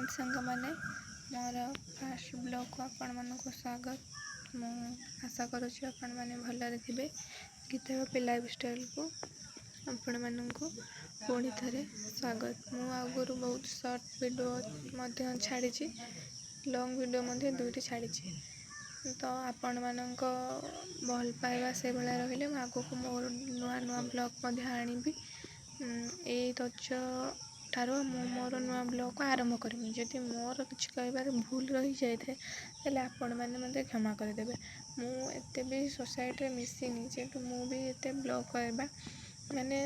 ସାଙ୍ଗମାନେ मोर fast blog को आपण मानक स्वागत। मु आशा करुँच आपण मैंने भलरे थे। गीता पे लाइफ स्टाइल को आपण मानक पुणी थे स्वागत। मु आगुरी बहुत सर्ट वीडियो छाड़ी लॉन्ग वीडियो दुईटी छाड़ी तो आपण मानक भल पाइबा से भाया रही आग को मोर नुआ नुआ ब्लॉग आनीबी। यही तथ्य ठार मोर नुआ ब्लॉग को आरंभ करमी। जदि मोर किसी कहबार भूल रही जाए तेल आपण मैंने मत क्षमा करदे। मुझे भी सोसाइटी मिसिनी जेटू मुझे ब्लॉग करवा माने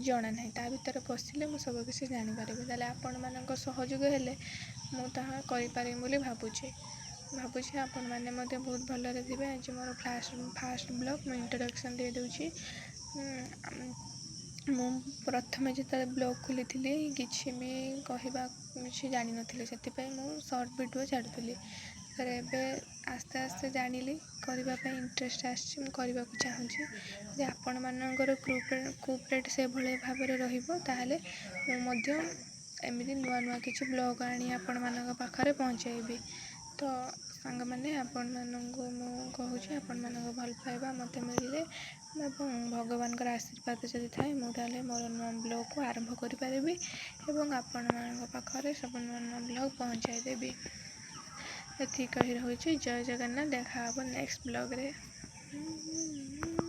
जना ना ता भर पशिले मुझे सब किसी जानीपारि तेल आपण मान सहयोग हेले मुझे भावुँ आपण मैंने बहुत भलरे थे। आज मोर फास्ट ब्लॉग मुझे इंट्रोडक्शन दे दूची। मु प्रथम जो ब्लॉग खोली किसी भी कहवा किसी जान नी से सर्ट वीडियो छाड़ूली तर एवं आस्ते आस्ते जानिली करने इंटरेस्ट आसी करने को चाहूँगी। जे आपण मानकर कोऑपरेट से भाई भाव रही एमती नुआ नुआ किसी ब्लॉग आनी आपण मान पाखे पहुँचेबी। तो सांग मैंने आपण मानक मुझे आपण मानक भल पाइबा मत मिले भगवान आशीर्वाद जदि थाए मुझे मोर नुआ ब्लॉग को आरंभ करें और आपण मान पाखे सब नुआ नुआ ब्लॉग पहुँचाई देवी। ये कही रही जय जगन्नाथ। देखा नेक्स्ट ब्लॉग रे।